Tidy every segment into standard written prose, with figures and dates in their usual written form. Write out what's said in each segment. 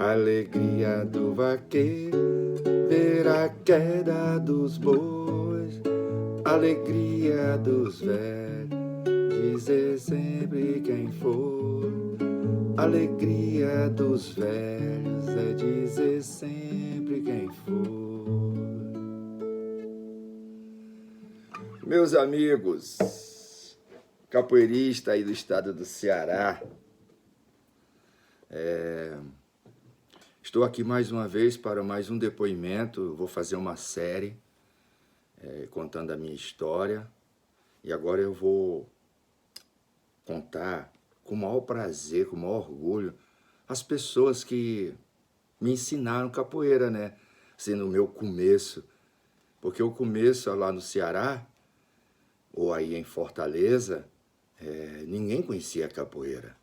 Alegria do vaqueiro, ver a queda dos bois. Alegria dos velhos, dizer sempre quem for. Alegria dos velhos é dizer sempre quem for. Meus amigos, capoeirista aí do estado do Ceará, estou aqui mais uma vez para mais um depoimento. Eu vou fazer uma série contando a minha história, e agora eu vou contar com o maior prazer, com o maior orgulho, as pessoas que me ensinaram capoeira, né? Assim, no meu começo, porque o começo lá no Ceará, ou aí em Fortaleza, ninguém conhecia capoeira.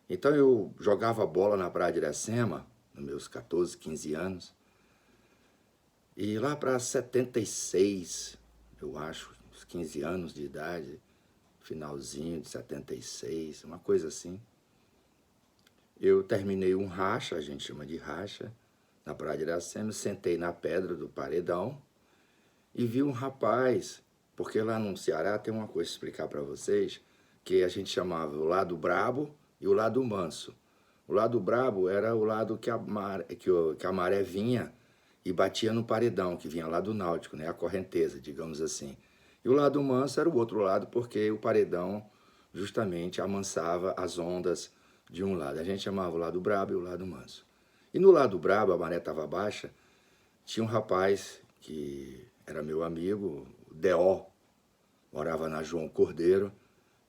Então eu jogava bola na Praia de Iracema, nos meus 14, 15 anos, e lá para 76, eu acho, uns 15 anos de idade, finalzinho de 76, uma coisa assim, eu terminei um racha, a gente chama de racha, na Praia de Iracema, sentei na pedra do paredão e vi um rapaz, porque lá no Ceará tem uma coisa a explicar para vocês, que a gente chamava o lado brabo e o lado manso. O lado brabo era o lado que a maré vinha e batia no paredão, que vinha lá do náutico, né? A correnteza, digamos assim. E o lado manso era o outro lado, porque o paredão justamente amansava as ondas de um lado. A gente chamava o lado brabo e o lado manso. E no lado brabo, a maré estava baixa, tinha um rapaz que era meu amigo, o D.O., morava na João Cordeiro,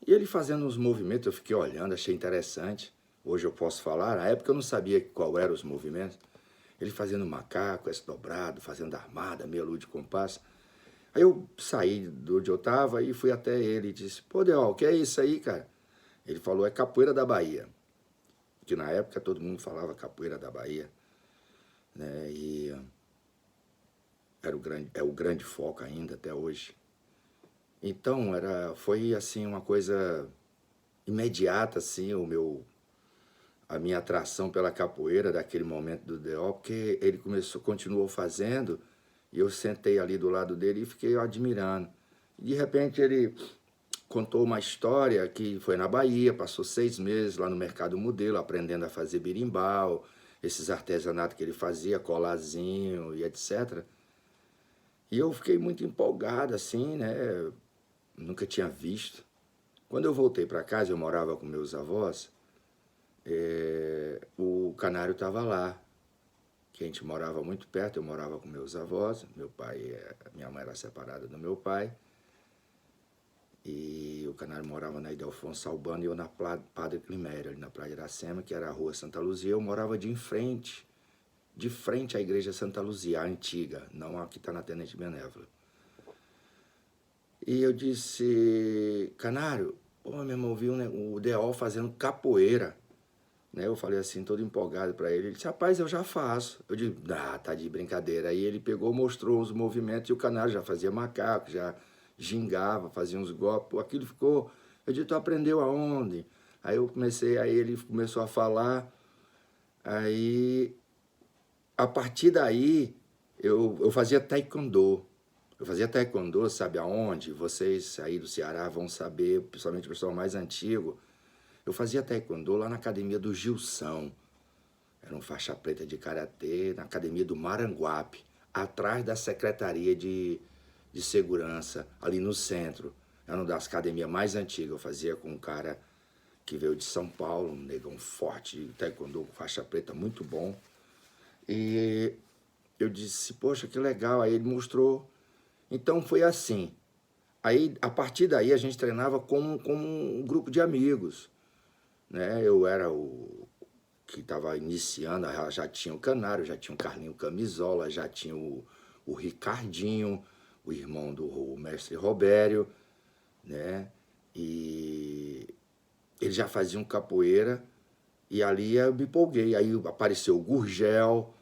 e ele fazendo uns movimentos, eu fiquei olhando, achei interessante. Hoje eu posso falar, na época eu não sabia qual eram os movimentos. Ele fazendo macaco, esse dobrado, fazendo armada, meia lua de compasso. Aí eu saí de onde eu estava e fui até ele e disse: "Pô, Deol, o que é isso aí, cara?" Ele falou: "É capoeira da Bahia." Que na época todo mundo falava capoeira da Bahia, né? E é o grande foco ainda até hoje. Então foi assim uma coisa imediata, assim, a minha atração pela capoeira daquele momento do D.O., porque ele continuou fazendo, e eu sentei ali do lado dele e fiquei admirando. E de repente ele contou uma história que foi na Bahia, passou 6 meses lá no Mercado Modelo, aprendendo a fazer berimbau, esses artesanatos que ele fazia, colazinho e etc. E eu fiquei muito empolgado, assim, né? Nunca tinha visto. Quando eu voltei para casa, eu morava com meus avós, o canário estava lá, que a gente morava muito perto, eu morava com meus avós, minha mãe era separada do meu pai, e o canário morava na Ildefonso Albano e eu na Padre Climério, ali na Praia de Iracema, que era a rua Santa Luzia. Eu morava de frente à igreja Santa Luzia, a antiga, não a que está na Tenente Benévola. E eu disse: "Canário, pô, meu irmão, ouvi o D.O. fazendo capoeira." Né? Eu falei assim, todo empolgado para ele. Ele disse: "Rapaz, eu já faço." Eu disse: "Ah, tá de brincadeira." Aí ele pegou, mostrou os movimentos, e o canário já fazia macaco, já gingava, fazia uns golpes. Pô, aquilo ficou... Eu disse: "Tu aprendeu aonde?" Aí ele começou a falar. Aí, a partir daí, eu fazia taekwondo. Eu fazia taekwondo, sabe aonde? Vocês aí do Ceará vão saber, principalmente o pessoal mais antigo. Eu fazia taekwondo lá na academia do Gilson. Era um faixa preta de karatê na academia do Maranguape, atrás da Secretaria de Segurança, ali no centro. Era uma das academias mais antigas. Eu fazia com um cara que veio de São Paulo, um negão forte, taekwondo, faixa preta, muito bom. E eu disse: "Poxa, que legal." Aí ele mostrou. Então foi assim. Aí, a partir daí, a gente treinava como um grupo de amigos, né? Eu era o que estava iniciando, já tinha o Canário, já tinha o Carlinho Camisola, já tinha o Ricardinho, o irmão do mestre Robério, né? E eles já faziam capoeira, e ali eu me empolguei. Aí apareceu o Gurgel.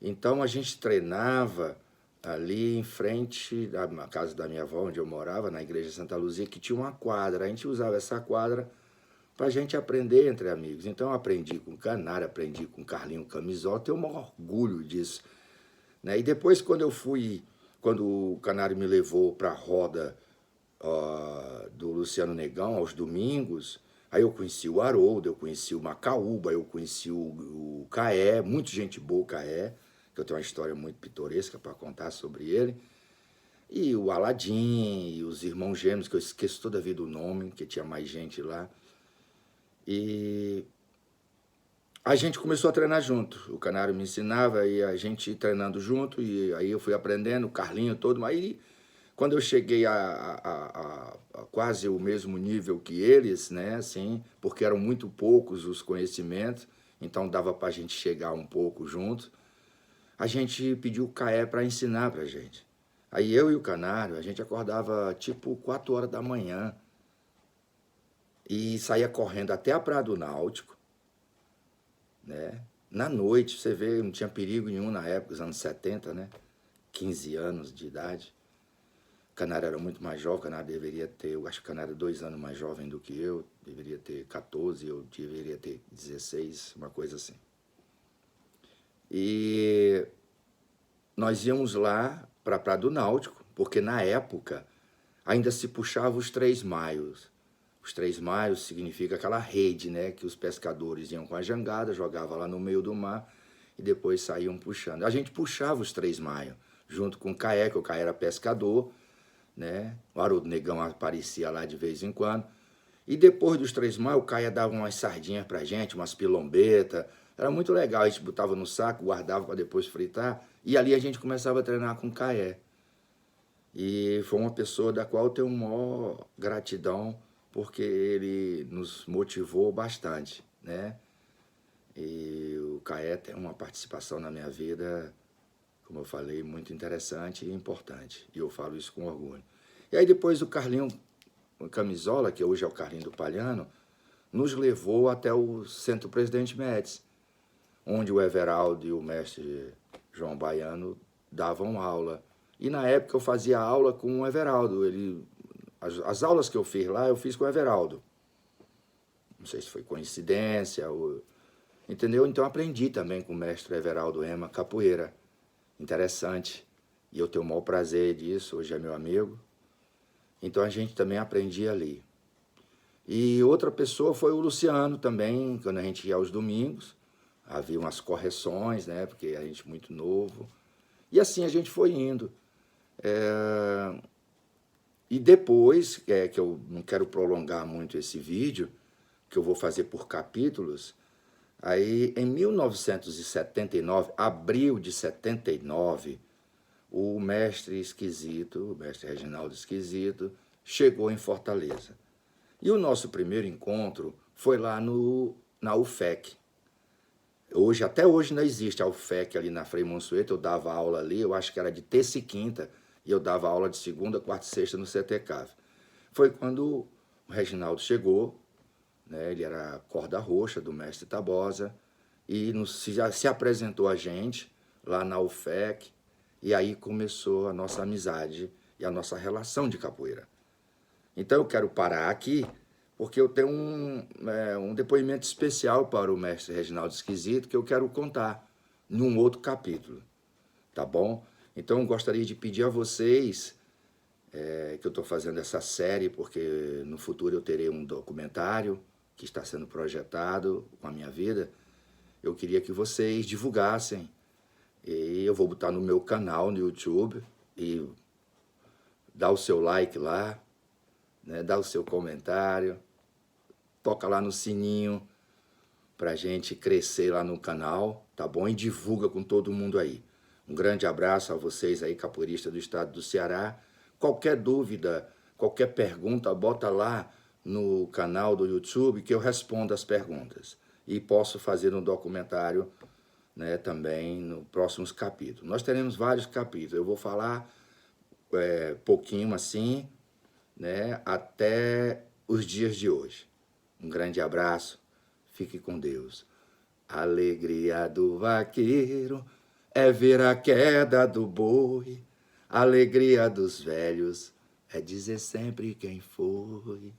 Então a gente treinava ali em frente à casa da minha avó, onde eu morava, na igreja Santa Luzia, que tinha uma quadra. A gente usava essa quadra para a gente aprender entre amigos. Então eu aprendi com o Canário, aprendi com o Carlinho Camisola, tenho um orgulho disso. Né? E depois quando o Canário me levou para a roda do Luciano Negão, aos domingos, aí eu conheci o Haroldo, eu conheci o Macaúba, eu conheci o Caé, muito gente boa o Caé, que eu tenho uma história muito pitoresca para contar sobre ele. E o Aladim, e os irmãos gêmeos, que eu esqueço toda a vida o nome, que tinha mais gente lá. E a gente começou a treinar junto. O Canário me ensinava e a gente treinando junto, e aí eu fui aprendendo, o Carlinho todo. Aí, quando eu cheguei a quase o mesmo nível que eles, né, assim, porque eram muito poucos os conhecimentos, então dava para a gente chegar um pouco junto, a gente pediu o Caé para ensinar para a gente. Aí eu e o Canário, a gente acordava tipo 4 horas da manhã e saía correndo até a Praia do Náutico, né? Na noite, você vê, não tinha perigo nenhum na época, os anos 70, né? 15 anos de idade. O Canário era muito mais jovem, o Canário deveria ter, eu acho que o Canário é 2 anos mais jovem do que eu, deveria ter 14, eu deveria ter 16, uma coisa assim. E nós íamos lá para a Praia do Náutico, porque na época ainda se puxava os 3 maios. Os 3 maios significa aquela rede, né, que os pescadores iam com a jangada, jogavam lá no meio do mar e depois saíam puxando. A gente puxava os 3 maios, junto com o Caé, que o Caé era pescador, né? O Haroldo Negão aparecia lá de vez em quando. E depois dos 3 maios, o Caé dava umas sardinhas pra gente, umas pilombetas. Era muito legal, a gente botava no saco, guardava para depois fritar, e ali a gente começava a treinar com o Caé. E foi uma pessoa da qual eu tenho maior gratidão, porque ele nos motivou bastante, né? E o Caé tem uma participação na minha vida, como eu falei, muito interessante e importante. E eu falo isso com orgulho. E aí depois o Carlinho Camisola, que hoje é o Carlinho do Palhano, nos levou até o Centro Presidente Médici, onde o Everaldo e o mestre João Baiano davam aula. E na época eu fazia aula com o Everaldo. As aulas que eu fiz lá, eu fiz com o Everaldo. Não sei se foi coincidência, entendeu? Então aprendi também com o mestre Everaldo Ema capoeira. Interessante. E eu tenho o maior prazer disso, hoje é meu amigo. Então a gente também aprendia ali. E outra pessoa foi o Luciano também, quando a gente ia aos domingos. Havia umas correções, né? Porque a gente muito novo. E assim a gente foi indo. E depois, que eu não quero prolongar muito esse vídeo, que eu vou fazer por capítulos, aí em 1979, abril de 79, o mestre Esquisito, o mestre Reginaldo Esquisito, chegou em Fortaleza. E o nosso primeiro encontro foi lá na UFEC. Até hoje ainda existe a UFEC ali na Frei Monsueto, eu dava aula ali, eu acho que era de terça e quinta, e eu dava aula de segunda, quarta e sexta no CTCAV. Foi quando o Reginaldo chegou, né, ele era corda roxa do mestre Tabosa, e se apresentou a gente lá na UFEC, e aí começou a nossa amizade e a nossa relação de capoeira. Então eu quero parar aqui, porque eu tenho um depoimento especial para o mestre Reginaldo Esquisito que eu quero contar num outro capítulo, tá bom? Então eu gostaria de pedir a vocês, que eu estou fazendo essa série, porque no futuro eu terei um documentário que está sendo projetado com a minha vida. Eu queria que vocês divulgassem, e eu vou botar no meu canal no YouTube, e dá o seu like lá, né, dá o seu comentário, toca lá no sininho pra gente crescer lá no canal, tá bom? E divulga com todo mundo aí. Um grande abraço a vocês aí, capoeiristas do estado do Ceará. Qualquer dúvida, qualquer pergunta, bota lá no canal do YouTube que eu respondo as perguntas. E posso fazer um documentário, né, também no próximos capítulos. Nós teremos vários capítulos. Eu vou falar pouquinho assim, né, até os dias de hoje. Um grande abraço, fique com Deus. A alegria do vaqueiro é ver a queda do boi. A alegria dos velhos é dizer sempre quem foi.